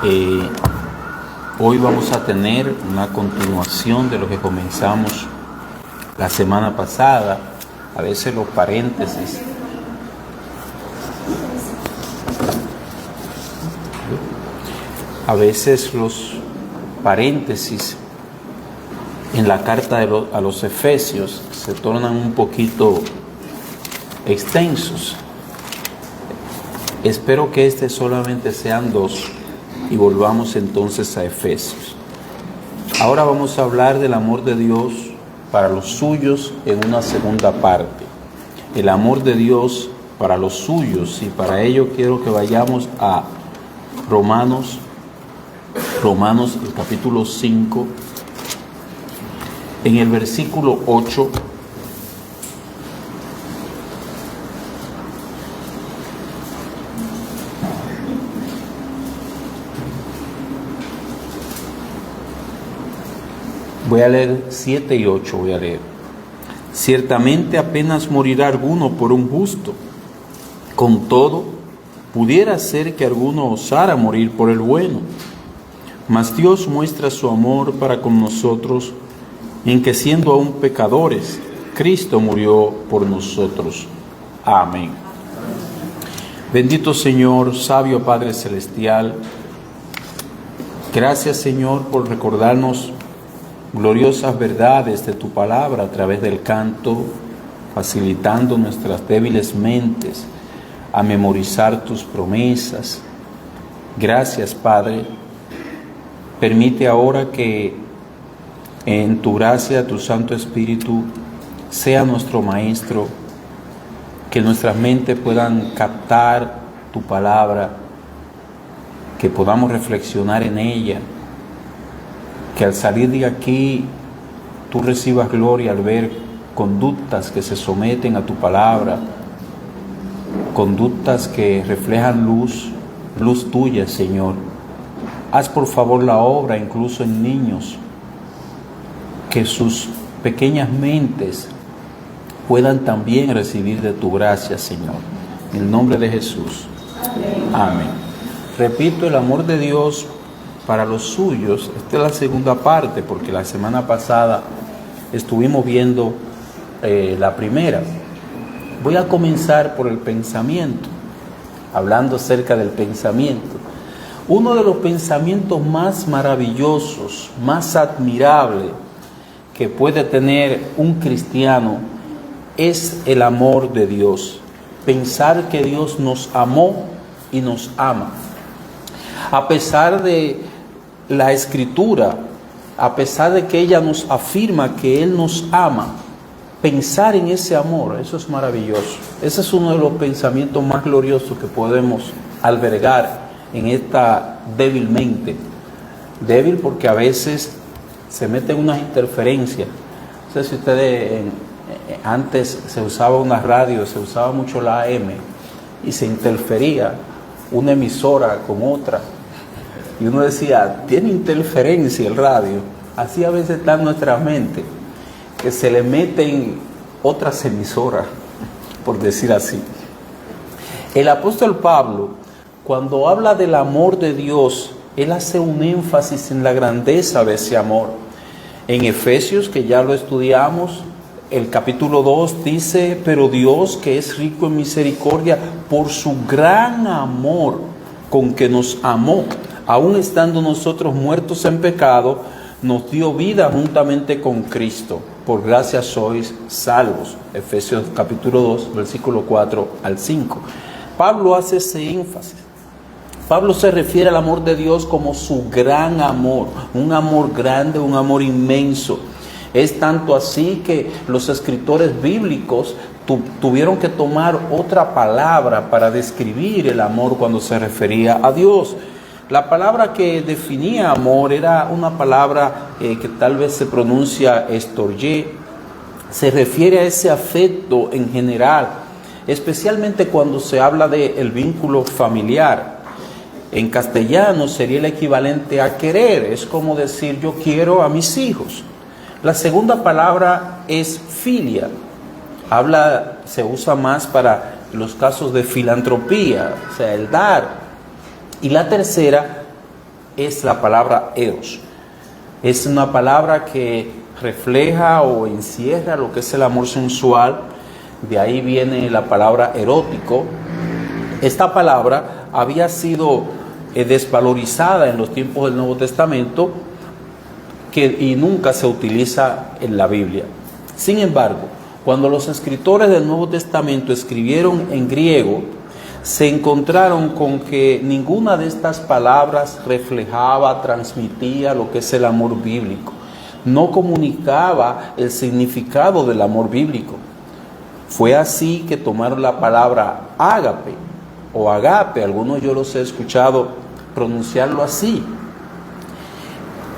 Eh, Hoy vamos a tener una continuación de lo que comenzamos la semana pasada. A veces los paréntesis en la carta a los Efesios se tornan un poquito extensos. Espero que solamente sean 2 y volvamos entonces a Efesios. Ahora vamos a hablar del amor de Dios para los suyos en una segunda parte. El amor de Dios para los suyos, y para ello quiero que vayamos a Romanos el capítulo 5, en el versículo 8. Voy a leer 7 y 8, voy a leer. Ciertamente apenas morirá alguno por un justo. Con todo, pudiera ser que alguno osara morir por el bueno. Mas Dios muestra su amor para con nosotros en que siendo aún pecadores, Cristo murió por nosotros. Amén. Bendito Señor, sabio Padre Celestial, gracias Señor por recordarnos gloriosas verdades de tu palabra a través del canto, facilitando nuestras débiles mentes a memorizar tus promesas. Gracias, Padre. Permite ahora que en tu gracia, tu Santo Espíritu sea nuestro Maestro, que nuestras mentes puedan captar tu palabra, que podamos reflexionar en ella, que al salir de aquí tú recibas gloria al ver conductas que se someten a tu palabra, conductas que reflejan luz tuya, Señor. Haz por favor la obra incluso en niños, que sus pequeñas mentes puedan también recibir de tu gracia, Señor. En el nombre de Jesús. Amén. Repito, el amor de Dios para los suyos. Esta es la segunda parte, porque la semana pasada estuvimos viendo la primera. Voy a comenzar por el pensamiento, hablando acerca del pensamiento. Uno de los pensamientos más maravillosos, más admirables que puede tener un cristiano es el amor de Dios. Pensar que Dios nos amó y nos ama. A pesar de la Escritura, a pesar de que ella nos afirma que Él nos ama, pensar en ese amor, eso es maravilloso. Ese es uno de los pensamientos más gloriosos que podemos albergar en esta débil mente. Débil porque a veces se meten unas interferencias. No sé si ustedes, antes se usaba una radio, se usaba mucho la AM y se interfería una emisora con otra. Y uno decía, tiene interferencia el radio. Así a veces está en nuestra mente, que se le meten otras emisoras, por decir así. El apóstol Pablo, cuando habla del amor de Dios, él hace un énfasis en la grandeza de ese amor. En Efesios, que ya lo estudiamos, el capítulo 2 dice, pero Dios, que es rico en misericordia, por su gran amor con que nos amó, aun estando nosotros muertos en pecado, nos dio vida juntamente con Cristo. Por gracia sois salvos. Efesios capítulo 2, versículo 4 al 5. Pablo hace ese énfasis. Pablo se refiere al amor de Dios como su gran amor, un amor grande, un amor inmenso. Es tanto así que los escritores bíblicos tuvieron que tomar otra palabra para describir el amor cuando se refería a Dios. La palabra que definía amor era una palabra que tal vez se pronuncia estorgé. Se refiere a ese afecto en general, especialmente cuando se habla del vínculo familiar. En castellano sería el equivalente a querer, es como decir yo quiero a mis hijos. La segunda palabra es filia, se usa más para los casos de filantropía, o sea, el dar. Y la tercera es la palabra eros. Es una palabra que refleja o encierra lo que es el amor sensual. De ahí viene la palabra erótico. Esta palabra había sido desvalorizada en los tiempos del Nuevo Testamento y nunca se utiliza en la Biblia. Sin embargo, cuando los escritores del Nuevo Testamento escribieron en griego, se encontraron con que ninguna de estas palabras reflejaba, transmitía lo que es el amor bíblico. No comunicaba el significado del amor bíblico. Fue así que tomaron la palabra ágape o agape, algunos yo los he escuchado pronunciarlo así.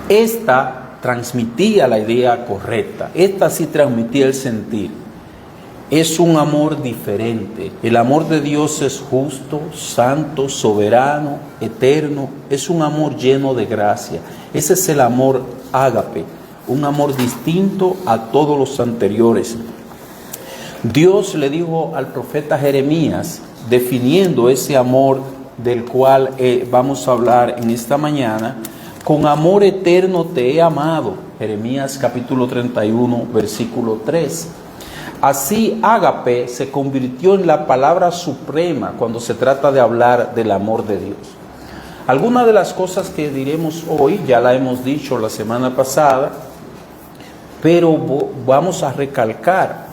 Esta transmitía la idea correcta, esta sí transmitía el sentir. Es un amor diferente. El amor de Dios es justo, santo, soberano, eterno. Es un amor lleno de gracia. Ese es el amor ágape, un amor distinto a todos los anteriores. Dios le dijo al profeta Jeremías, definiendo ese amor del cual vamos a hablar en esta mañana: con amor eterno te he amado. Jeremías capítulo 31, versículo 3. Así, ágape se convirtió en la palabra suprema cuando se trata de hablar del amor de Dios. Algunas de las cosas que diremos hoy ya la hemos dicho la semana pasada, pero vamos a recalcar.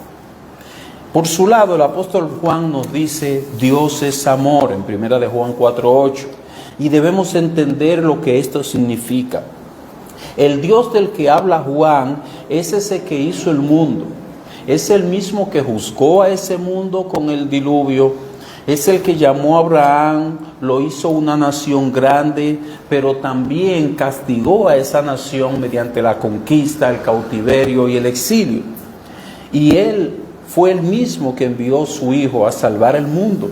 Por su lado, el apóstol Juan nos dice: Dios es amor, en 1 de Juan 4:8, y debemos entender lo que esto significa. El Dios del que habla Juan es ese que hizo el mundo. Es el mismo que juzgó a ese mundo con el diluvio. Es el que llamó a Abraham, lo hizo una nación grande, pero también castigó a esa nación mediante la conquista, el cautiverio y el exilio. Y Él fue el mismo que envió a su Hijo a salvar el mundo.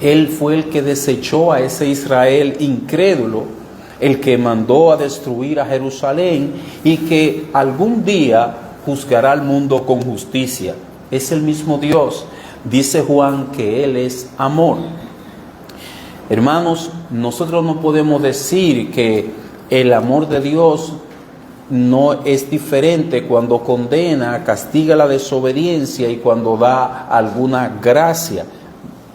Él fue el que desechó a ese Israel incrédulo, el que mandó a destruir a Jerusalén y que algún día juzgará al mundo con justicia. Es el mismo Dios. Dice Juan que Él es amor. Hermanos, nosotros no podemos decir que el amor de Dios no es diferente cuando condena, castiga la desobediencia y cuando da alguna gracia.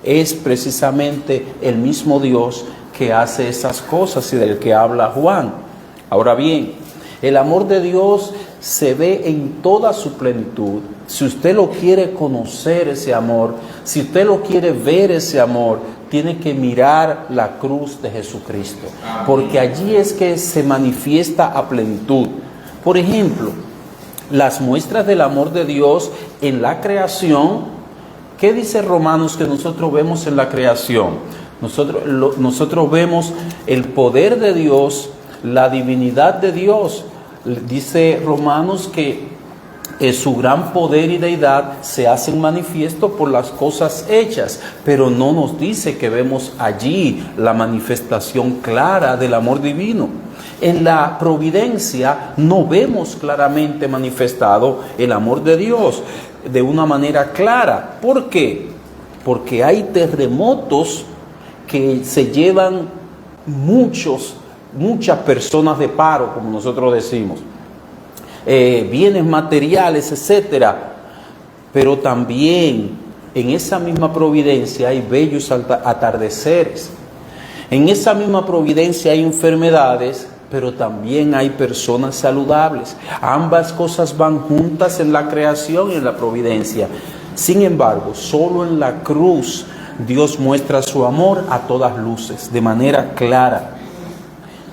Es precisamente el mismo Dios que hace esas cosas y del que habla Juan. Ahora bien, el amor de Dios se ve en toda su plenitud. Si usted lo quiere conocer, ese amor, si usted lo quiere ver, ese amor, tiene que mirar la cruz de Jesucristo, porque allí es que se manifiesta a plenitud. Por ejemplo, las muestras del amor de Dios en la creación. ¿Qué dice Romanos que nosotros vemos en la creación? Nosotros vemos el poder de Dios, la divinidad de Dios. Dice Romanos que su gran poder y deidad se hacen manifiesto por las cosas hechas, pero no nos dice que vemos allí la manifestación clara del amor divino. En la providencia no vemos claramente manifestado el amor de Dios de una manera clara. ¿Por qué? Porque hay terremotos que se llevan muchas personas de paro, como nosotros decimos, bienes materiales, etcétera. Pero también en esa misma providencia hay bellos atardeceres. En esa misma providencia hay enfermedades, pero también hay personas saludables. Ambas cosas van juntas en la creación y en la providencia. Sin embargo, solo en la cruz Dios muestra su amor a todas luces, de manera clara,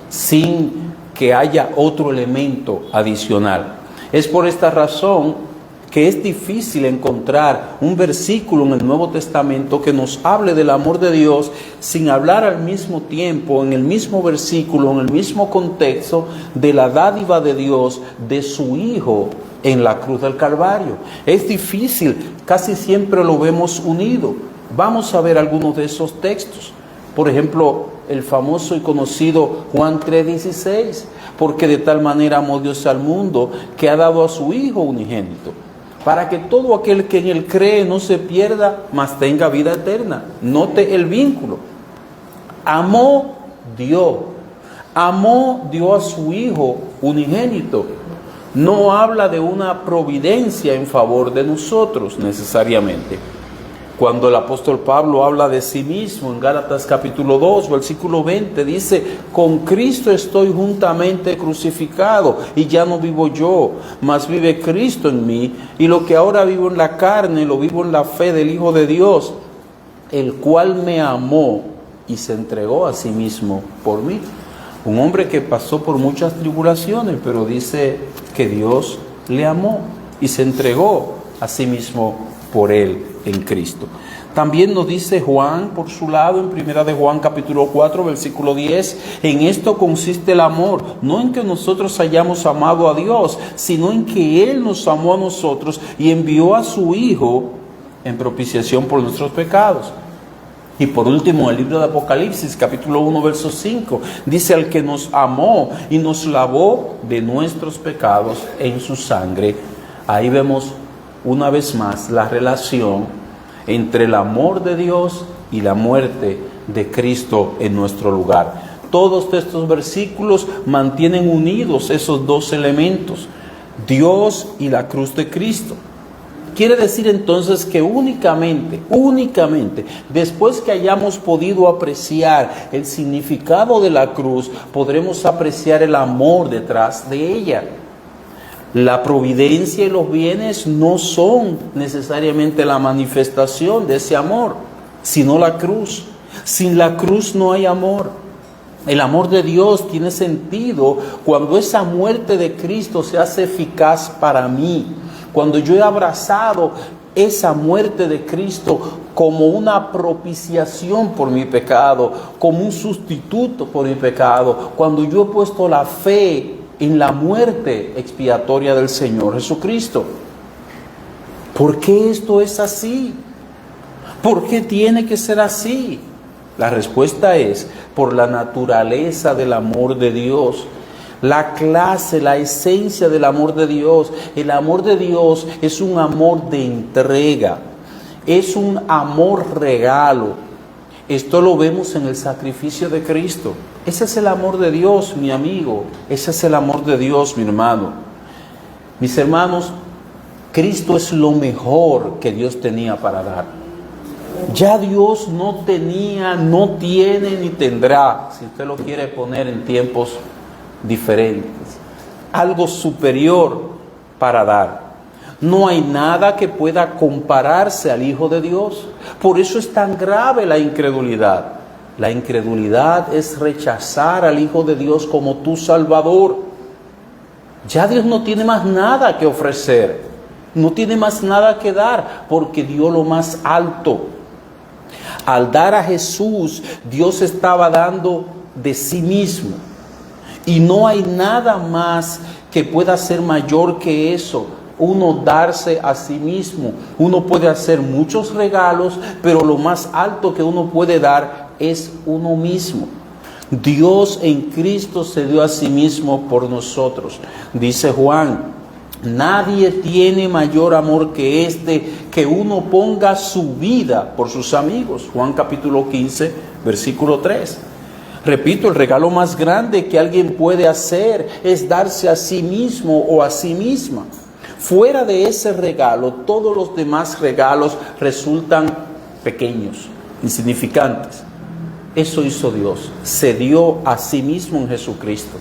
sin que haya otro elemento adicional. Es por esta razón que es difícil encontrar un versículo en el Nuevo Testamento que nos hable del amor de Dios sin hablar al mismo tiempo, en el mismo versículo, en el mismo contexto, de la dádiva de Dios, de su Hijo en la cruz del Calvario. Es difícil, casi siempre lo vemos unido. Vamos a ver algunos de esos textos. Por ejemplo, el famoso y conocido Juan 3:16, porque de tal manera amó Dios al mundo que ha dado a su Hijo unigénito, para que todo aquel que en Él cree no se pierda, mas tenga vida eterna. Note el vínculo. Amó, dio. Amó, dio a su Hijo unigénito. No habla de una providencia en favor de nosotros necesariamente. Cuando el apóstol Pablo habla de sí mismo en Gálatas capítulo 2, versículo 20, dice: con Cristo estoy juntamente crucificado, y ya no vivo yo, mas vive Cristo en mí, y lo que ahora vivo en la carne, lo vivo en la fe del Hijo de Dios, el cual me amó y se entregó a sí mismo por mí. Un hombre que pasó por muchas tribulaciones, pero dice que Dios le amó y se entregó a sí mismo por él en Cristo. También nos dice Juan por su lado en primera de Juan capítulo 4 versículo 10: en esto consiste el amor, no en que nosotros hayamos amado a Dios, sino en que Él nos amó a nosotros y envió a su Hijo en propiciación por nuestros pecados. Y por último, el libro de Apocalipsis, capítulo 1, verso 5, dice: al que nos amó y nos lavó de nuestros pecados en su sangre. Ahí vemos una vez más la relación entre el amor de Dios y la muerte de Cristo en nuestro lugar. Todos estos versículos mantienen unidos esos dos elementos, Dios y la cruz de Cristo. Quiere decir entonces que únicamente, después que hayamos podido apreciar el significado de la cruz, podremos apreciar el amor detrás de ella. La providencia y los bienes no son necesariamente la manifestación de ese amor, sino la cruz. Sin la cruz no hay amor. El amor de Dios tiene sentido cuando esa muerte de Cristo se hace eficaz para mí. Cuando yo he abrazado esa muerte de Cristo como una propiciación por mi pecado, como un sustituto por mi pecado, cuando yo he puesto la fe en la muerte expiatoria del Señor Jesucristo. ¿Por qué esto es así? ¿Por qué tiene que ser así? La respuesta es por la naturaleza del amor de Dios. La clase, la esencia del amor de Dios. El amor de Dios es un amor de entrega, es un amor regalo. Esto lo vemos en el sacrificio de Cristo. Ese es el amor de Dios, mi amigo. Ese es el amor de Dios, mi hermano. Mis hermanos, Cristo es lo mejor que Dios tenía para dar. Ya Dios no tenía, no tiene ni tendrá, si usted lo quiere poner en tiempos diferentes, algo superior para dar. No hay nada que pueda compararse al Hijo de Dios. Por eso es tan grave la incredulidad. La incredulidad es rechazar al Hijo de Dios como tu Salvador. Ya Dios no tiene más nada que ofrecer, no tiene más nada que dar, porque dio lo más alto. Al dar a Jesús, Dios estaba dando de sí mismo. Y no hay nada más que pueda ser mayor que eso, uno darse a sí mismo. Uno puede hacer muchos regalos, pero lo más alto que uno puede dar es uno mismo. Dios en Cristo se dio a sí mismo por nosotros. Dice Juan: nadie tiene mayor amor que este, que uno ponga su vida por sus amigos. Juan capítulo 15, versículo 3. Repito, el regalo más grande que alguien puede hacer es darse a sí mismo o a sí misma. Fuera de ese regalo, todos los demás regalos resultan pequeños, insignificantes. Eso hizo Dios, se dio a sí mismo en Jesucristo.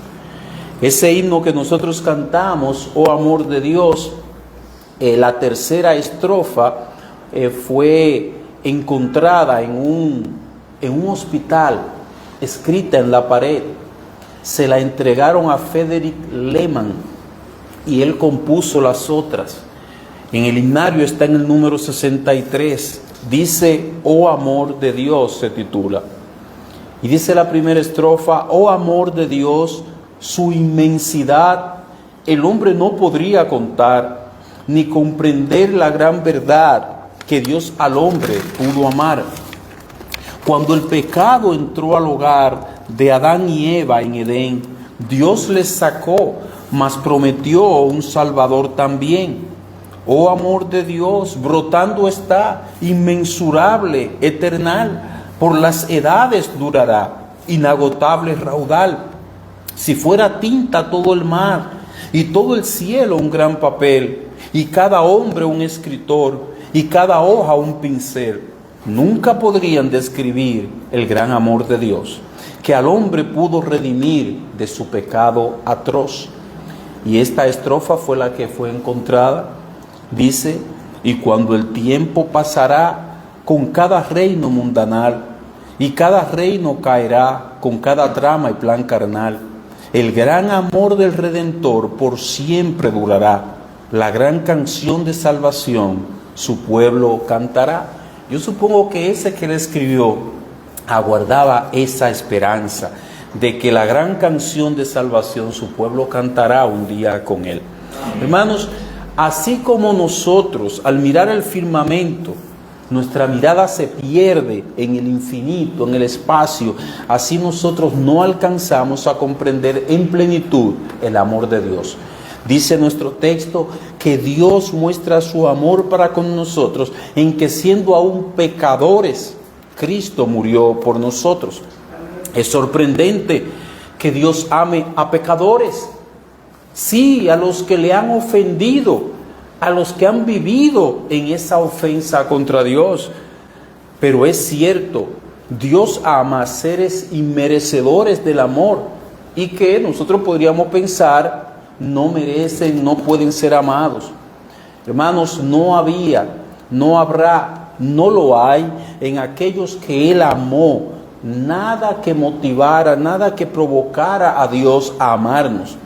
Ese himno que nosotros cantamos, oh amor de Dios, la tercera estrofa fue encontrada en un hospital, escrita en la pared. Se la entregaron a Frederick Lehman y él compuso las otras. En el himnario está en el número 63. Dice: oh amor de Dios, se titula. Y dice la primera estrofa: oh amor de Dios, su inmensidad el hombre no podría contar, ni comprender la gran verdad que Dios al hombre pudo amar. Cuando el pecado entró al hogar de Adán y Eva en Edén, Dios les sacó, mas prometió un Salvador también. Oh amor de Dios, brotando está, inmensurable, eternal, por las edades durará, inagotable raudal. Si fuera tinta todo el mar y todo el cielo un gran papel, y cada hombre un escritor, y cada hoja un pincel, nunca podrían describir el gran amor de Dios, que al hombre pudo redimir de su pecado atroz. Y esta estrofa fue la que fue encontrada. Dice: y cuando el tiempo pasará con cada reino mundanal, y cada reino caerá con cada trama y plan carnal, el gran amor del Redentor por siempre durará. La gran canción de salvación su pueblo cantará. Yo supongo que ese que le escribió aguardaba esa esperanza de que la gran canción de salvación su pueblo cantará un día con él. Hermanos, así como nosotros al mirar el firmamento, nuestra mirada se pierde en el infinito, en el espacio, así nosotros no alcanzamos a comprender en plenitud el amor de Dios. Dice nuestro texto que Dios muestra su amor para con nosotros en que, siendo aún pecadores, Cristo murió por nosotros. Es sorprendente que Dios ame a pecadores. Sí, a los que le han ofendido, a los que han vivido en esa ofensa contra Dios. Pero es cierto, Dios ama a seres inmerecedores del amor y que nosotros podríamos pensar no merecen, no pueden ser amados. Hermanos, no había, no habrá, no lo hay en aquellos que Él amó, nada que motivara, nada que provocara a Dios a amarnos.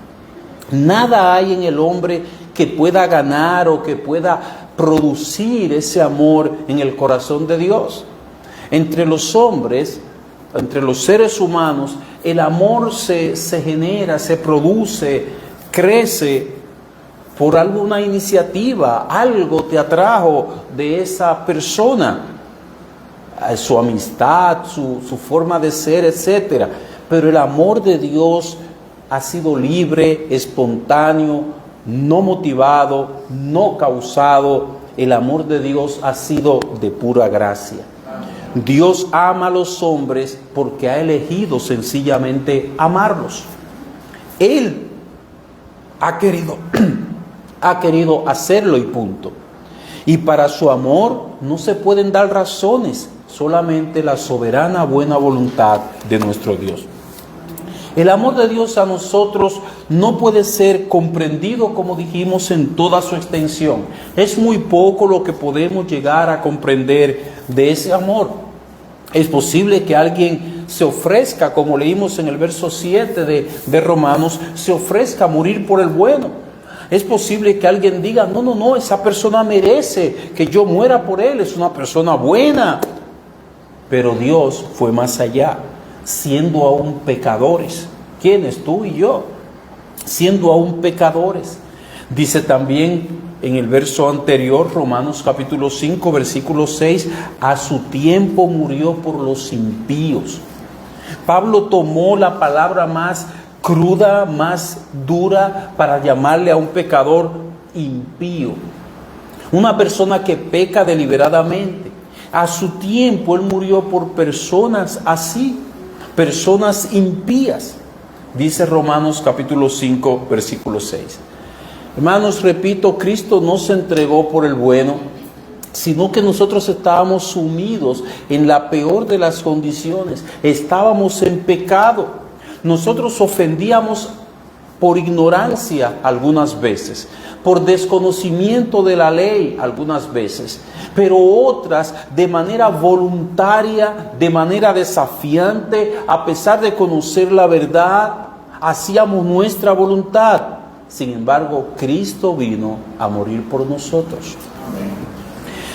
Nada hay en el hombre que pueda ganar o que pueda producir ese amor en el corazón de Dios. Entre los hombres, entre los seres humanos, el amor se genera, se produce, crece por alguna iniciativa, algo te atrajo de esa persona, su amistad, su forma de ser, etc. Pero el amor de Dios ha sido libre, espontáneo, no motivado, no causado. El amor de Dios ha sido de pura gracia. Dios ama a los hombres porque ha elegido sencillamente amarlos. Él ha querido hacerlo y punto. Y para su amor no se pueden dar razones, solamente la soberana buena voluntad de nuestro Dios. El amor de Dios a nosotros no puede ser comprendido, como dijimos, en toda su extensión. Es muy poco lo que podemos llegar a comprender de ese amor. Es posible que alguien se ofrezca, como leímos en el verso 7 de Romanos, se ofrezca a morir por el bueno. Es posible que alguien diga, no, esa persona merece que yo muera por él, es una persona buena. Pero Dios fue más allá, siendo aún pecadores. ¿Quiénes? Tú y yo. Siendo aún pecadores. Dice también en el verso anterior, Romanos capítulo 5, versículo 6, a su tiempo murió por los impíos. Pablo tomó la palabra más cruda, más dura para llamarle a un pecador impío. Una persona que peca deliberadamente. A su tiempo él murió por personas así, personas impías. Dice Romanos capítulo 5, versículo 6. Hermanos, repito, Cristo no se entregó por el bueno, sino que nosotros estábamos sumidos en la peor de las condiciones. Estábamos en pecado. Nosotros ofendíamos por ignorancia algunas veces, por desconocimiento de la ley algunas veces, pero otras de manera voluntaria, de manera desafiante, a pesar de conocer la verdad, hacíamos nuestra voluntad. Sin embargo, Cristo vino a morir por nosotros.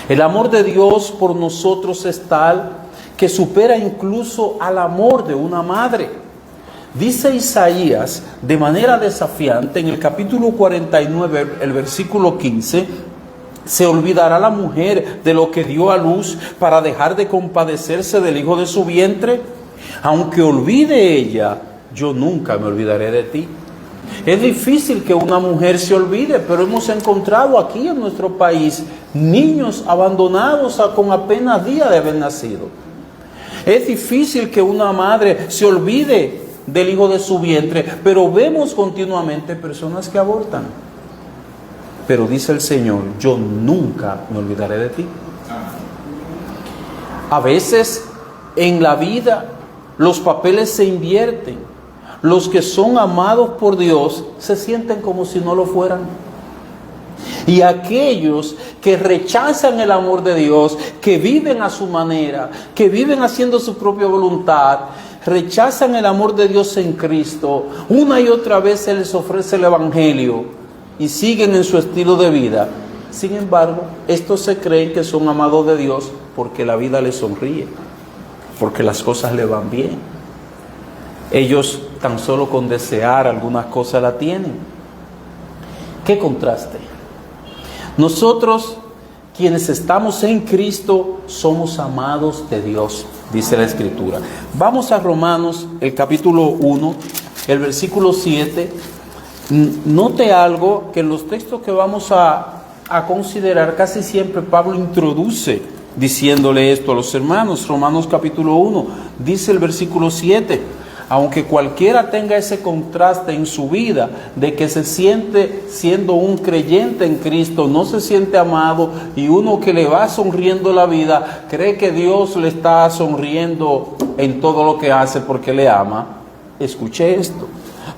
El amor de Dios por nosotros es tal que supera incluso al amor de una madre. Dice Isaías de manera desafiante en el capítulo 49, el versículo 15, ¿se olvidará la mujer de lo que dio a luz para dejar de compadecerse del hijo de su vientre? Aunque olvide ella, yo nunca me olvidaré de ti. Es difícil que una mujer se olvide, pero hemos encontrado aquí en nuestro país niños abandonados con apenas días de haber nacido. Es difícil que una madre se olvide del hijo de su vientre, pero vemos continuamente personas que abortan. Pero dice el Señor, yo nunca me olvidaré de ti. A veces en la vida los papeles se invierten. Los que son amados por Dios se sienten como si no lo fueran. Y aquellos que rechazan el amor de Dios, que viven a su manera, que viven haciendo su propia voluntad, rechazan el amor de Dios en Cristo, una y otra vez se les ofrece el Evangelio y siguen en su estilo de vida. Sin embargo, estos se creen que son amados de Dios porque la vida les sonríe, porque las cosas le van bien. Ellos tan solo con desear algunas cosas la tienen. ¡Qué contraste! Nosotros, quienes estamos en Cristo, somos amados de Dios, dice la Escritura. Vamos a Romanos, el capítulo 1, el versículo 7. Note algo, que en los textos que vamos a considerar, casi siempre Pablo introduce diciéndole esto a los hermanos. Romanos capítulo 1, dice el versículo 7. Aunque cualquiera tenga ese contraste en su vida de que se siente siendo un creyente en Cristo, no se siente amado, y uno que le va sonriendo la vida, cree que Dios le está sonriendo en todo lo que hace porque le ama. Escuche esto.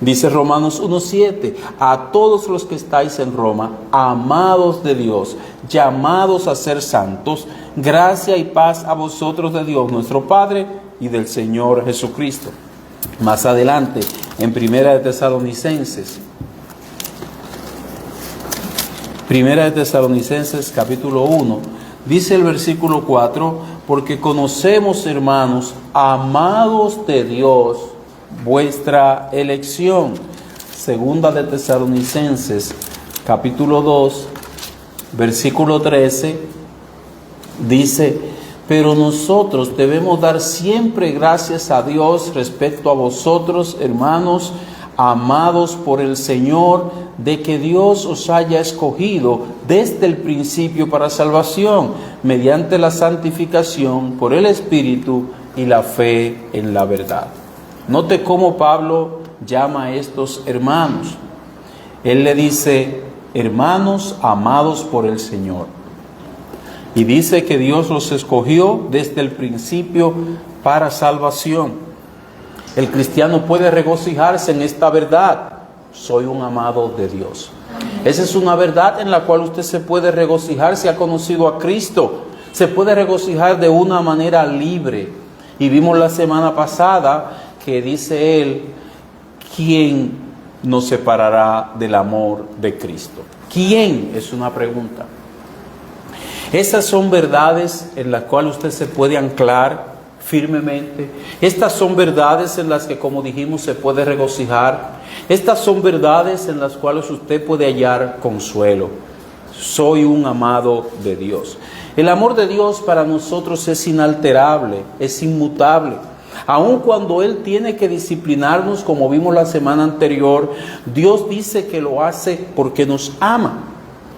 Dice Romanos 1:7, a todos los que estáis en Roma, amados de Dios, llamados a ser santos, gracia y paz a vosotros de Dios nuestro Padre y del Señor Jesucristo. Más adelante, en Primera de Tesalonicenses capítulo 1, dice el versículo 4, porque conocemos, hermanos, amados de Dios, vuestra elección. Segunda de Tesalonicenses capítulo 2, versículo 13, dice: pero nosotros debemos dar siempre gracias a Dios respecto a vosotros, hermanos, amados por el Señor, de que Dios os haya escogido desde el principio para salvación, mediante la santificación por el Espíritu y la fe en la verdad. Note cómo Pablo llama a estos hermanos. Él le dice, hermanos amados por el Señor. Y dice que Dios los escogió desde el principio para salvación. El cristiano puede regocijarse en esta verdad. Soy un amado de Dios. Esa es una verdad en la cual usted se puede regocijar si ha conocido a Cristo. Se puede regocijar de una manera libre. Y vimos la semana pasada que dice él, ¿quién nos separará del amor de Cristo? ¿Quién? Es una pregunta. Esas son verdades en las cuales usted se puede anclar firmemente. Estas son verdades en las que, como dijimos, se puede regocijar. Estas son verdades en las cuales usted puede hallar consuelo. Soy un amado de Dios. El amor de Dios para nosotros es inalterable, es inmutable. Aun cuando Él tiene que disciplinarnos, como vimos la semana anterior, Dios dice que lo hace porque nos ama.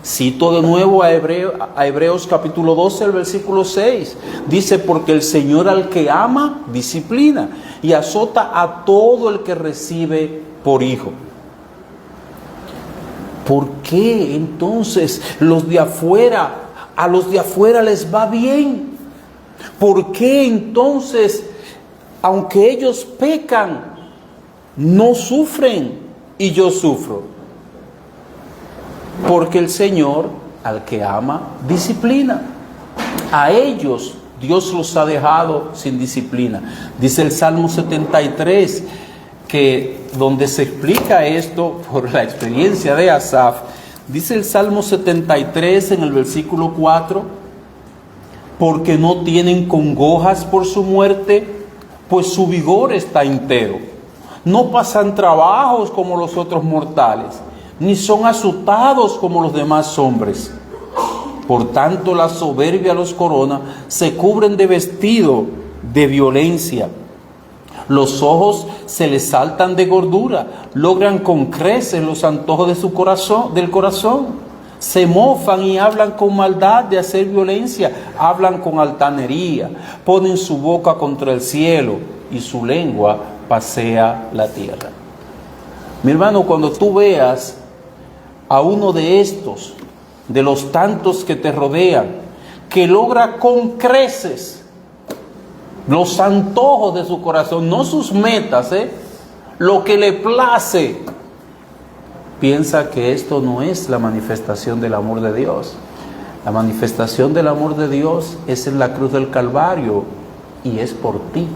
Cito de nuevo a Hebreos capítulo 12, el versículo 6. Dice, porque el Señor al que ama, disciplina y azota a todo el que recibe por hijo. ¿Por qué entonces a los de afuera les va bien? ¿Por qué entonces, aunque ellos pecan, no sufren y yo sufro? Porque el Señor, al que ama, disciplina. A ellos Dios los ha dejado sin disciplina. Dice el Salmo 73, que donde se explica esto por la experiencia de Asaf, dice el Salmo 73 en el versículo 4, porque no tienen congojas por su muerte, pues su vigor está entero. No pasan trabajos como los otros mortales, ni son azotados como los demás hombres. Por tanto, la soberbia los corona, se cubren de vestido de violencia. Los ojos se les saltan de gordura, logran con creces los antojos del corazón. Se mofan y hablan con maldad de hacer violencia, hablan con altanería, ponen su boca contra el cielo y su lengua pasea la tierra. Mi hermano, cuando tú veas a uno de estos, de los tantos que te rodean, que logra con creces los antojos de su corazón, no sus metas, lo que le place, piensa que esto no es la manifestación del amor de Dios. La manifestación del amor de Dios es en la cruz del Calvario y es por ti.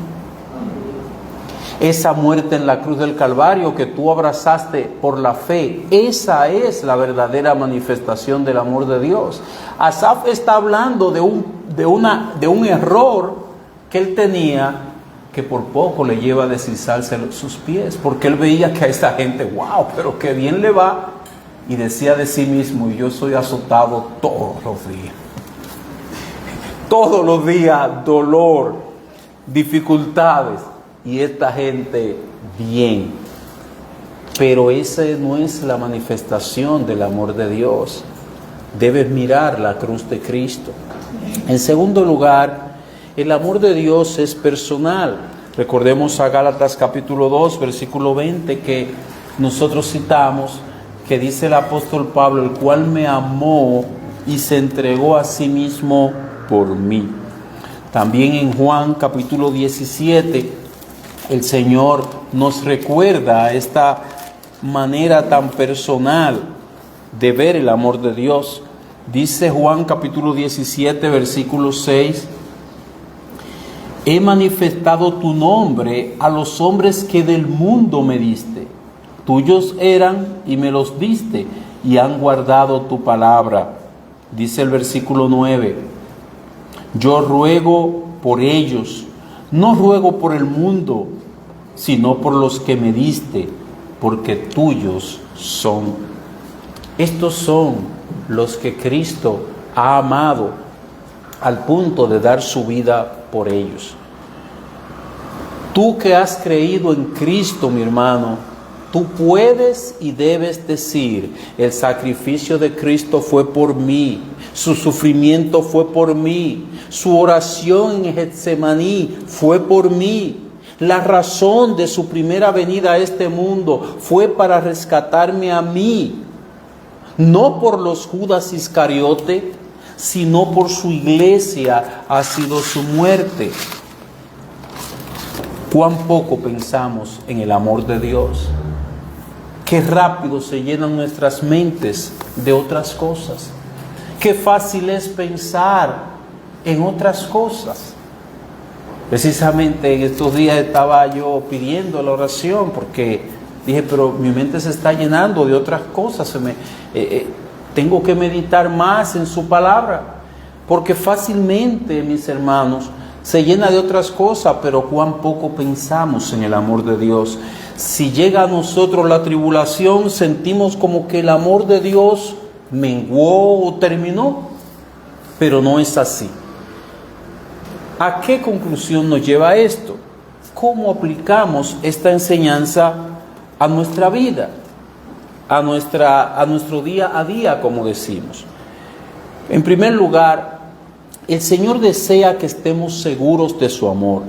Esa muerte en la cruz del Calvario que tú abrazaste por la fe, esa es la verdadera manifestación del amor de Dios. Asaf está hablando de un error que él tenía, que por poco le lleva a deslizarse sus pies, porque él veía que a esa gente, wow, pero qué bien le va, y decía de sí mismo, yo soy azotado todos los días. Todos los días, dolor, dificultades, y esta gente bien. Pero esa no es la manifestación del amor de Dios. Debes mirar la cruz de Cristo. En segundo lugar, el amor de Dios es personal. Recordemos a Gálatas capítulo 2, versículo 20, que nosotros citamos, que dice el apóstol Pablo, el cual me amó y se entregó a sí mismo por mí. También en Juan capítulo 17, el Señor nos recuerda esta manera tan personal de ver el amor de Dios. Dice Juan capítulo 17, versículo 6, he manifestado tu nombre a los hombres que del mundo me diste. Tuyos eran y me los diste y han guardado tu palabra. Dice el versículo 9, yo ruego por ellos, no ruego por el mundo, sino por los que me diste, porque tuyos son. Estos son los que Cristo ha amado al punto de dar su vida por ellos. Tú que has creído en Cristo, mi hermano, tú puedes y debes decir, el sacrificio de Cristo fue por mí, su sufrimiento fue por mí, su oración en Getsemaní fue por mí. La razón de su primera venida a este mundo fue para rescatarme a mí, no por los Judas Iscariote, sino por su iglesia ha sido su muerte. Cuán poco pensamos en el amor de Dios. Qué rápido se llenan nuestras mentes de otras cosas. Qué fácil es pensar en otras cosas. Precisamente en estos días estaba yo pidiendo la oración porque dije, pero mi mente se está llenando de otras cosas. Tengo que meditar más en su palabra, porque fácilmente, mis hermanos, se llena de otras cosas, pero cuán poco pensamos en el amor de Dios. Si llega a nosotros la tribulación, sentimos como que el amor de Dios menguó o terminó, pero no es así. ¿A qué conclusión nos lleva esto? ¿Cómo aplicamos esta enseñanza a nuestra vida, a nuestro día a día, como decimos? En primer lugar, el Señor desea que estemos seguros de su amor.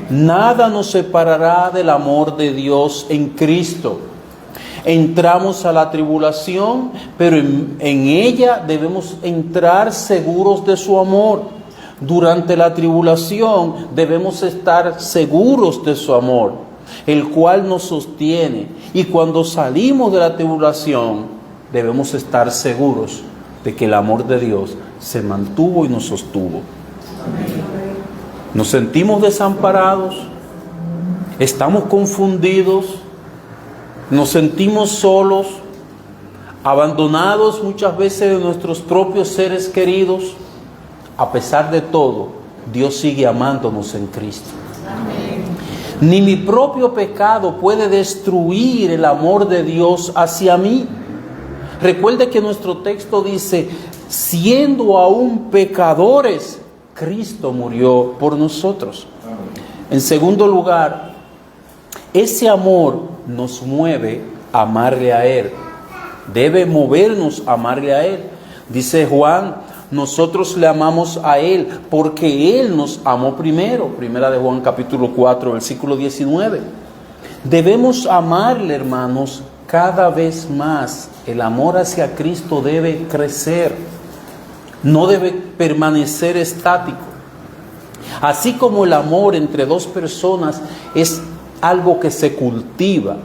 Nada nos separará del amor de Dios en Cristo. Entramos a la tribulación, pero en ella debemos entrar seguros de su amor. Durante la tribulación debemos estar seguros de su amor, el cual nos sostiene. Y cuando salimos de la tribulación, debemos estar seguros de que el amor de Dios se mantuvo y nos sostuvo. Nos sentimos desamparados, estamos confundidos, nos sentimos solos, abandonados muchas veces de nuestros propios seres queridos. A pesar de todo, Dios sigue amándonos en Cristo. Amén. Ni mi propio pecado puede destruir el amor de Dios hacia mí. Recuerde que nuestro texto dice, siendo aún pecadores, Cristo murió por nosotros. En segundo lugar, ese amor nos mueve a amarle a Él. Debe movernos a amarle a Él. Dice Juan, nosotros le amamos a Él porque Él nos amó primero. Primera de Juan capítulo 4, versículo 19. Debemos amarle, hermanos, cada vez más. El amor hacia Cristo debe crecer, no debe permanecer estático. Así como el amor entre dos personas es algo que se cultiva,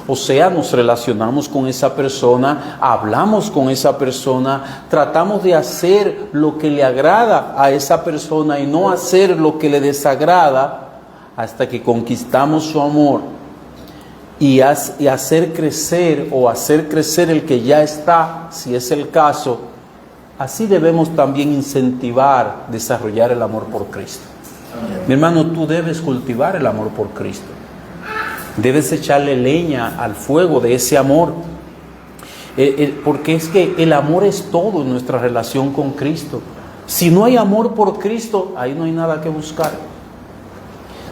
o sea, nos relacionamos con esa persona, hablamos con esa persona, tratamos de hacer lo que le agrada a esa persona y no hacer lo que le desagrada, hasta que conquistamos su amor y hacer crecer el que ya está, si es el caso. Así debemos también incentivar, desarrollar el amor por Cristo. Mi hermano, tú debes cultivar el amor por Cristo. Debes echarle leña al fuego de ese amor. Porque es que el amor es todo en nuestra relación con Cristo. Si no hay amor por Cristo, ahí no hay nada que buscar.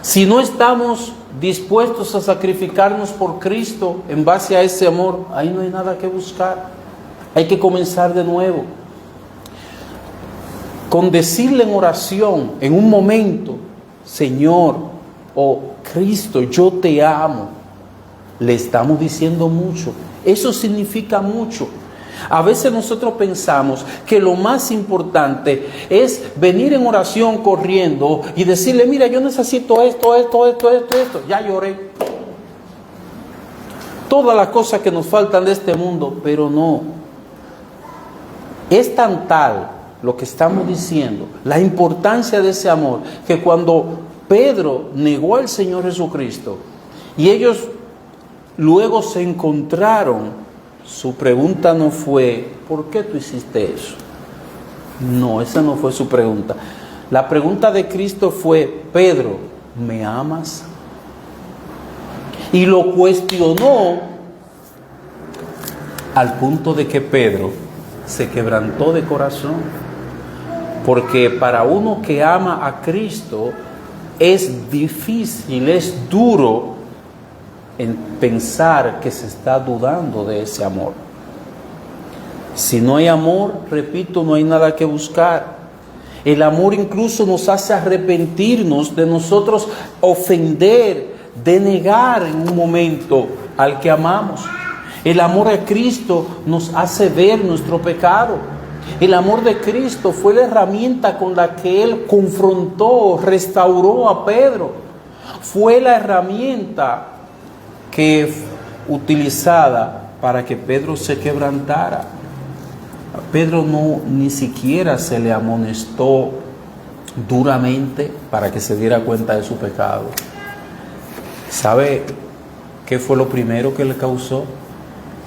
Si no estamos dispuestos a sacrificarnos por Cristo en base a ese amor, ahí no hay nada que buscar. Hay que comenzar de nuevo. Con decirle en oración, en un momento, Señor, oh Cristo, yo te amo, le estamos diciendo mucho. Eso significa mucho. A veces nosotros pensamos que lo más importante es venir en oración corriendo y decirle, mira, yo necesito esto. Ya lloré. Todas las cosas que nos faltan de este mundo, pero no. Es tan tal lo que estamos diciendo, la importancia de ese amor, que cuando Pedro negó al Señor Jesucristo y ellos luego se encontraron, su pregunta no fue, ¿por qué tú hiciste eso? No, esa no fue su pregunta. La pregunta de Cristo fue, Pedro, ¿me amas? Y lo cuestionó al punto de que Pedro se quebrantó de corazón. Porque para uno que ama a Cristo es difícil, es duro en pensar que se está dudando de ese amor. Si no hay amor, repito, no hay nada que buscar. El amor incluso nos hace arrepentirnos de nosotros ofender, de negar en un momento al que amamos. El amor a Cristo nos hace ver nuestro pecado. El amor de Cristo fue la herramienta con la que Él confrontó, restauró a Pedro. Fue la herramienta que utilizada para que Pedro se quebrantara. A Pedro ni siquiera se le amonestó duramente para que se diera cuenta de su pecado. ¿Sabe qué fue lo primero que le causó?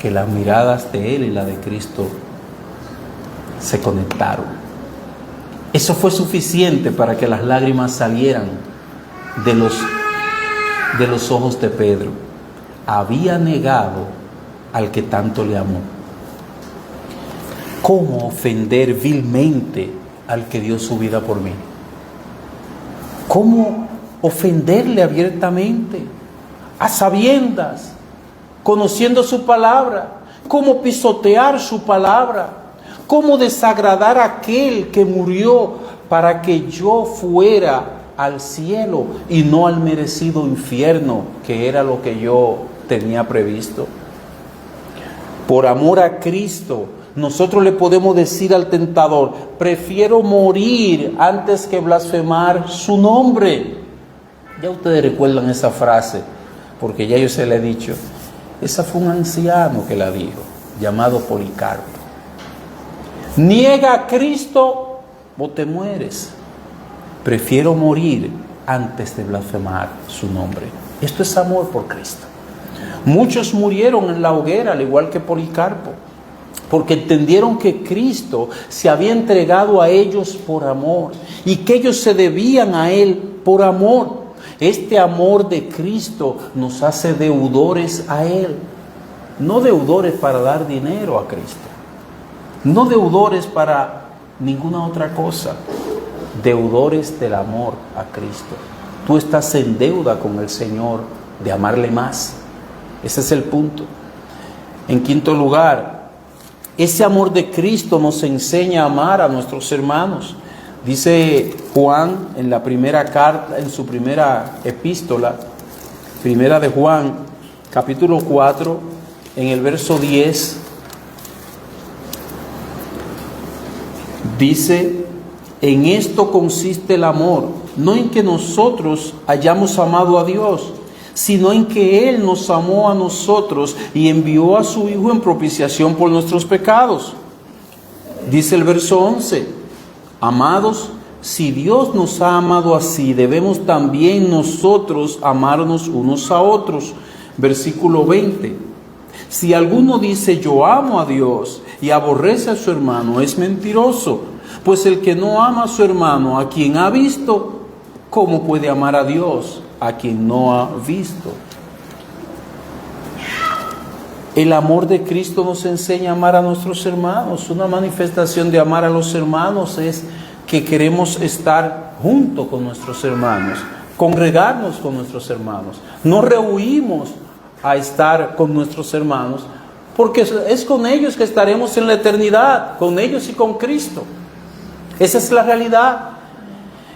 Que las miradas de él y la de Cristo se conectaron. Eso fue suficiente para que las lágrimas salieran de los ojos de Pedro. Había negado al que tanto le amó. ¿Cómo ofender vilmente al que dio su vida por mí? ¿Cómo ofenderle abiertamente, a sabiendas, conociendo su palabra? ¿Cómo pisotear su palabra? ¿Cómo desagradar a aquel que murió para que yo fuera al cielo y no al merecido infierno, que era lo que yo tenía previsto? Por amor a Cristo, nosotros le podemos decir al tentador, prefiero morir antes que blasfemar su nombre. Ya ustedes recuerdan esa frase, porque ya yo se la he dicho. Esa fue un anciano que la dijo, llamado Policarpo. Niega a Cristo o te mueres. Prefiero morir antes de blasfemar su nombre. Esto es amor por Cristo. Muchos murieron en la hoguera, al igual que Policarpo, porque entendieron que Cristo se había entregado a ellos por amor y que ellos se debían a Él por amor. Este amor de Cristo nos hace deudores a Él, no deudores para dar dinero a Cristo, no deudores para ninguna otra cosa, deudores del amor a Cristo. Tú estás en deuda con el Señor de amarle más. Ese es el punto. En quinto lugar, Ese amor de Cristo nos enseña a amar a nuestros hermanos. Dice Juan en la primera carta, en su primera epístola, primera de Juan, capítulo 4, en el verso 10, dice: en esto consiste el amor, no en que nosotros hayamos amado a Dios, sino en que Él nos amó a nosotros y envió a su Hijo en propiciación por nuestros pecados. Dice el verso 11: amados, si Dios nos ha amado así, debemos también nosotros amarnos unos a otros. Versículo 20: si alguno dice yo amo a Dios y aborrece a su hermano, es mentiroso, pues el que no ama a su hermano, a quien ha visto, ¿cómo puede amar a Dios a quien no ha visto? El amor de Cristo nos enseña a amar a nuestros hermanos. Una manifestación de amar a los hermanos es que queremos estar junto con nuestros hermanos, congregarnos con nuestros hermanos. No rehuimos a estar con nuestros hermanos, porque es con ellos que estaremos en la eternidad, con ellos y con Cristo. Esa es la realidad.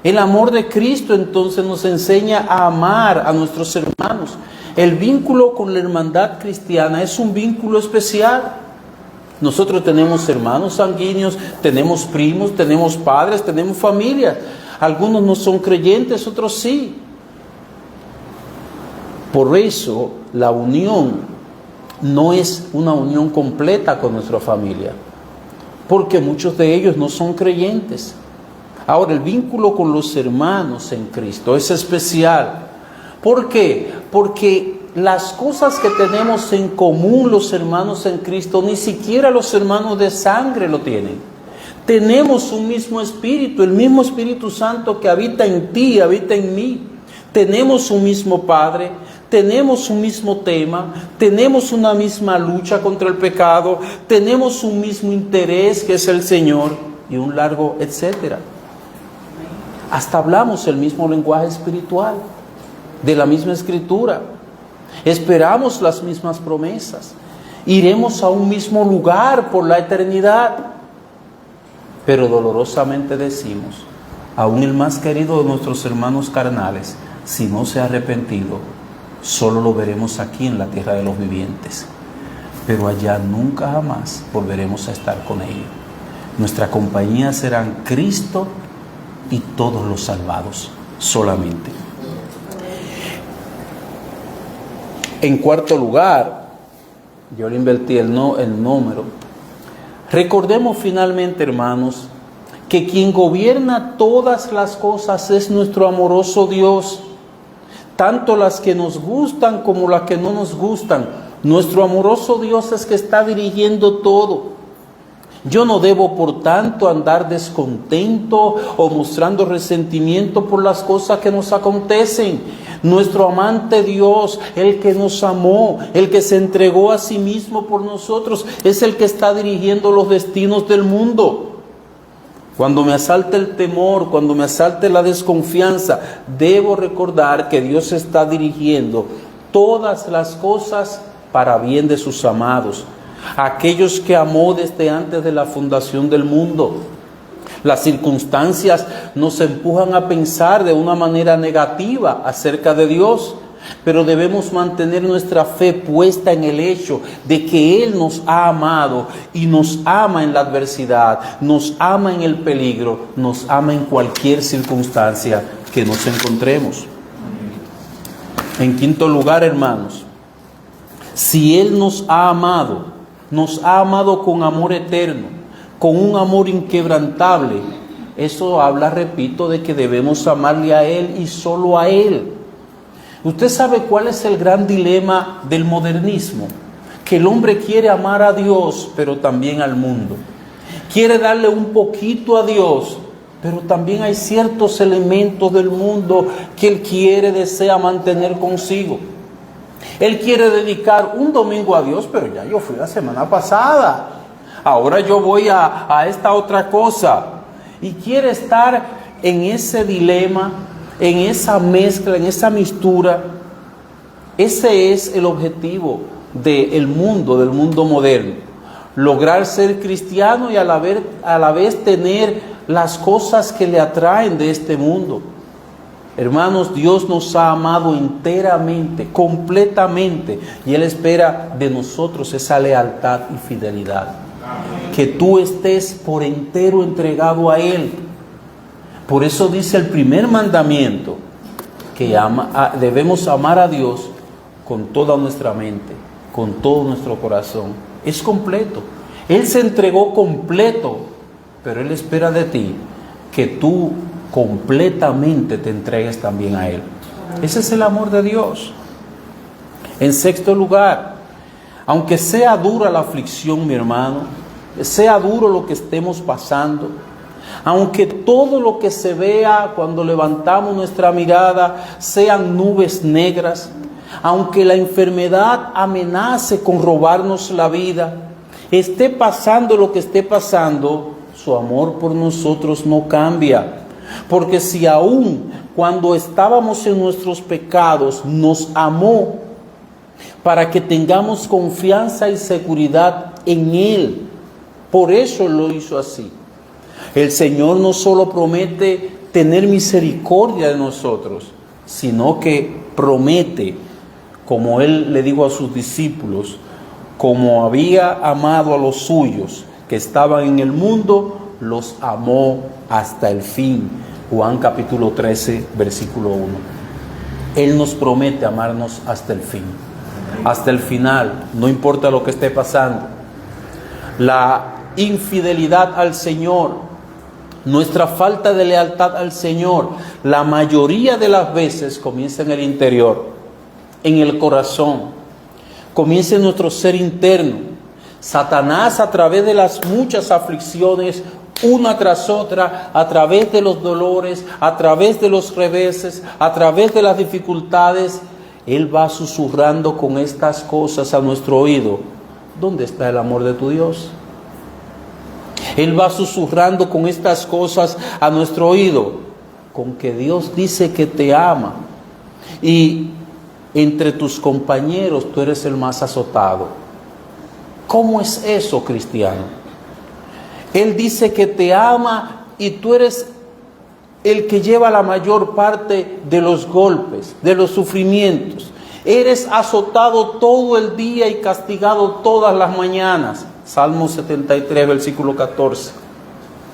El amor de Cristo entonces nos enseña a amar a nuestros hermanos. El vínculo con la hermandad cristiana es un vínculo especial. Nosotros tenemos hermanos sanguíneos, tenemos primos, tenemos padres, tenemos familia. Algunos no son creyentes, otros sí. Por eso la unión no es una unión completa con nuestra familia, porque muchos de ellos no son creyentes. Ahora, el vínculo con los hermanos en Cristo es especial. ¿Por qué? Porque las cosas que tenemos en común los hermanos en Cristo, ni siquiera los hermanos de sangre lo tienen. Tenemos un mismo espíritu, el mismo Espíritu Santo que habita en ti, habita en mí. Tenemos un mismo Padre, tenemos un mismo tema, tenemos una misma lucha contra el pecado, tenemos un mismo interés que es el Señor y un largo etcétera. Hasta hablamos el mismo lenguaje espiritual, de la misma escritura. Esperamos las mismas promesas. Iremos a un mismo lugar por la eternidad. Pero dolorosamente decimos, aún el más querido de nuestros hermanos carnales, si no se ha arrepentido, solo lo veremos aquí en la tierra de los vivientes. Pero allá nunca jamás volveremos a estar con ellos. Nuestra compañía serán Cristo y todos los salvados solamente. En cuarto lugar, yo le invertí el número. Recordemos finalmente, hermanos, que quien gobierna todas las cosas es nuestro amoroso Dios, tanto las que nos gustan como las que no nos gustan. Nuestro amoroso Dios es que está dirigiendo todo. Yo no debo, por tanto, andar descontento o mostrando resentimiento por las cosas que nos acontecen. Nuestro amante Dios, el que nos amó, el que se entregó a sí mismo por nosotros, es el que está dirigiendo los destinos del mundo. Cuando me asalte el temor, cuando me asalte la desconfianza, debo recordar que Dios está dirigiendo todas las cosas para bien de sus amados, aquellos que amó desde antes de la fundación del mundo. Las circunstancias nos empujan a pensar de una manera negativa acerca de Dios, pero debemos mantener nuestra fe puesta en el hecho de que Él nos ha amado y nos ama en la adversidad, nos ama en el peligro, nos ama en cualquier circunstancia que nos encontremos. En quinto lugar, hermanos, si Él nos ha amado con amor eterno, con un amor inquebrantable, eso habla, repito, de que debemos amarle a Él y solo a Él. ¿Usted sabe cuál es el gran dilema del modernismo? Que el hombre quiere amar a Dios, pero también al mundo. Quiere darle un poquito a Dios, pero también hay ciertos elementos del mundo que él desea mantener consigo. Él quiere dedicar un domingo a Dios, pero ya yo fui la semana pasada. Ahora yo voy a esta otra cosa. Y quiere estar en ese dilema, en esa mezcla, en esa mistura. Ese es el objetivo del mundo moderno. lograr ser cristiano y a la vez tener las cosas que le atraen de este mundo. Hermanos, Dios nos ha amado enteramente, completamente, y Él espera de nosotros esa lealtad y fidelidad. Que tú estés por entero entregado a Él. Por eso dice el primer mandamiento, que debemos amar a Dios con toda nuestra mente, con todo nuestro corazón. Es completo. Él se entregó completo, pero Él espera de ti que tú completamente te entregues también a Él. Ese es el amor de Dios. En sexto lugar, aunque sea dura la aflicción, mi hermano, sea duro lo que estemos pasando, aunque todo lo que se vea cuando levantamos nuestra mirada sean nubes negras, aunque la enfermedad amenace con robarnos la vida, esté pasando lo que esté pasando, su amor por nosotros no cambia. Porque si aún cuando estábamos en nuestros pecados nos amó para que tengamos confianza y seguridad en Él, por eso lo hizo así. El Señor no solo promete tener misericordia de nosotros, sino que promete, como Él le dijo a sus discípulos, como había amado a los suyos que estaban en el mundo, los amó hasta el fin. Juan capítulo 13, versículo 1. Él nos promete amarnos hasta el fin, hasta el final, no importa lo que esté pasando. La infidelidad al Señor, nuestra falta de lealtad al Señor, la mayoría de las veces comienza en el interior, en el corazón, comienza en nuestro ser interno. Satanás, a través de las muchas aflicciones, una tras otra, a través de los dolores, a través de los reveses, a través de las dificultades, él va susurrando con estas cosas a nuestro oído. ¿Dónde está el amor de tu Dios? Él va susurrando con estas cosas a nuestro oído, con que Dios dice que te ama y entre tus compañeros tú eres el más azotado. ¿Cómo es eso, cristiano? Él dice que te ama y tú eres el que lleva la mayor parte de los golpes, de los sufrimientos. Eres azotado todo el día y castigado todas las mañanas. Salmo 73, versículo 14.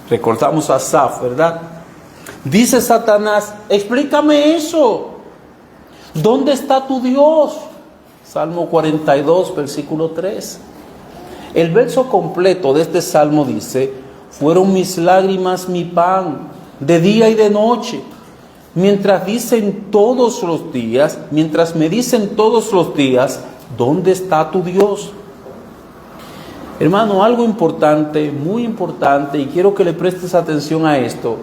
Recordamos a Asaf, ¿verdad? Dice Satanás, explícame eso. ¿Dónde está tu Dios? Salmo 42, versículo 3. El verso completo de este salmo dice, fueron mis lágrimas mi pan, de día y de noche, mientras me dicen todos los días, ¿dónde está tu Dios? Hermano, algo importante, muy importante, y quiero que le prestes atención a esto.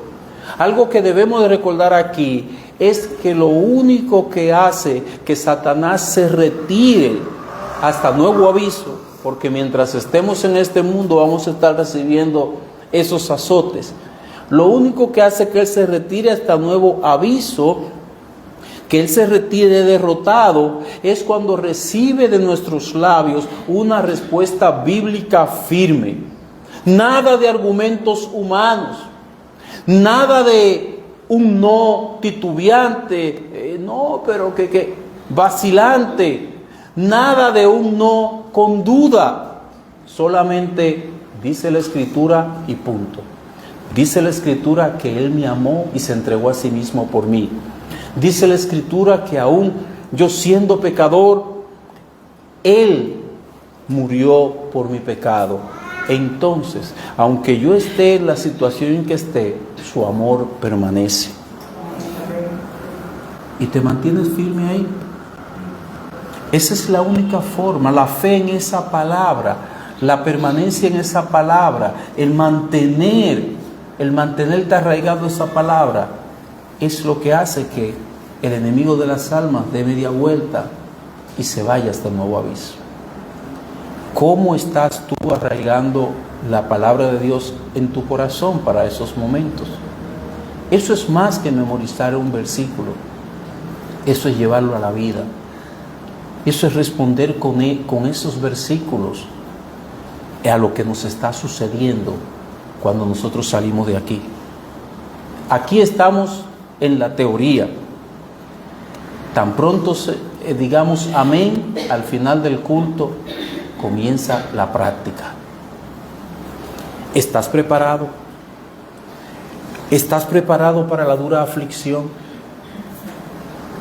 Algo que debemos de recordar aquí es que lo único que hace que Satanás se retire hasta nuevo aviso, porque mientras estemos en este mundo vamos a estar recibiendo esos azotes. Lo único que hace que Él se retire hasta nuevo aviso, que Él se retire derrotado, es cuando recibe de nuestros labios una respuesta bíblica firme. Nada de argumentos humanos, nada de un no titubeante, no, pero que vacilante, nada de un no con duda, solamente dice la Escritura y punto. Dice la Escritura que Él me amó y se entregó a sí mismo por mí. Dice la Escritura que aún yo siendo pecador, Él murió por mi pecado. Entonces, aunque yo esté en la situación en que esté, su amor permanece. ¿Y te mantienes firme ahí? Esa es la única forma, la fe en esa palabra, la permanencia en esa palabra, el mantenerte arraigado a esa palabra, es lo que hace que el enemigo de las almas dé media vuelta y se vaya hasta el nuevo aviso. ¿Cómo estás tú arraigando la palabra de Dios en tu corazón para esos momentos? Eso es más que memorizar un versículo. Eso es llevarlo a la vida. Eso es responder con esos versículos. a lo que nos está sucediendo cuando nosotros salimos de aquí. Aquí estamos en la teoría. Tan pronto digamos amén, al final del culto comienza la práctica. ¿Estás preparado? ¿Estás preparado para la dura aflicción?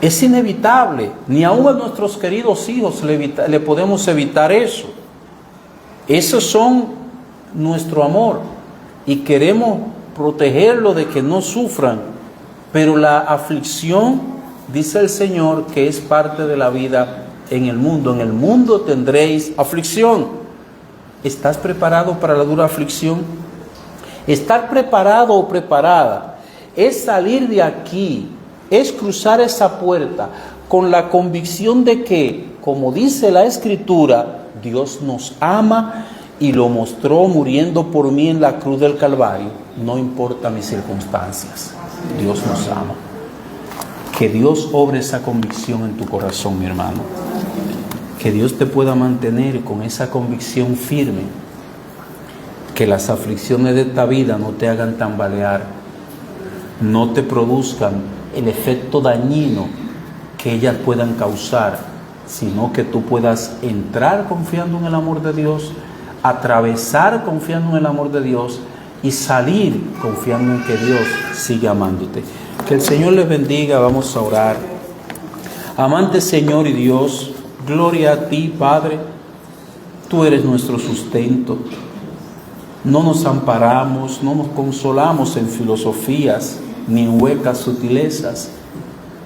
Es inevitable, ni aun a nuestros queridos hijos le podemos evitar eso. Esos son nuestro amor y queremos protegerlo de que no sufran, pero la aflicción, dice el Señor, que es parte de la vida en el mundo. En el mundo tendréis aflicción. ¿Estás preparado para la dura aflicción? Estar preparado o preparada es salir de aquí, es cruzar esa puerta con la convicción de que, como dice la Escritura, Dios nos ama y lo mostró muriendo por mí en la cruz del Calvario. No importa mis circunstancias, Dios nos ama. Que Dios obre esa convicción en tu corazón, mi hermano. Que Dios te pueda mantener con esa convicción firme. Que las aflicciones de esta vida no te hagan tambalear, no te produzcan el efecto dañino que ellas puedan causar, sino que tú puedas entrar confiando en el amor de Dios, atravesar confiando en el amor de Dios y salir confiando en que Dios sigue amándote. Que el Señor les bendiga. Vamos a orar. Amante Señor y Dios, gloria a ti, Padre. Tú eres nuestro sustento. No nos amparamos, no nos consolamos en filosofías ni en huecas sutilezas.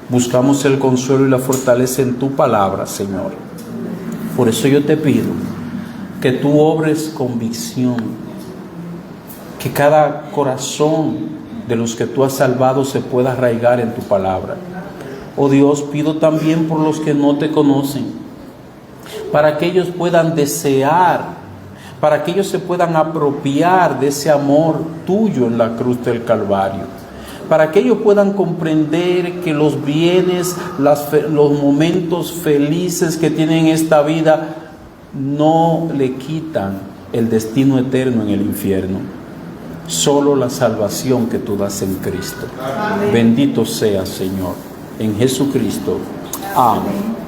Buscamos el consuelo y la fortaleza en tu palabra, Señor. Por eso yo te pido que tú obres convicción, que cada corazón de los que tú has salvado se pueda arraigar en tu palabra. Oh Dios, pido también por los que no te conocen, para que ellos puedan desear, para que ellos se puedan apropiar de ese amor tuyo en la cruz del Calvario, para que ellos puedan comprender que los bienes, los momentos felices que tienen en esta vida no le quitan el destino eterno en el infierno. Solo la salvación que tú das en Cristo. Amén. Bendito seas, Señor, en Jesucristo. Amén.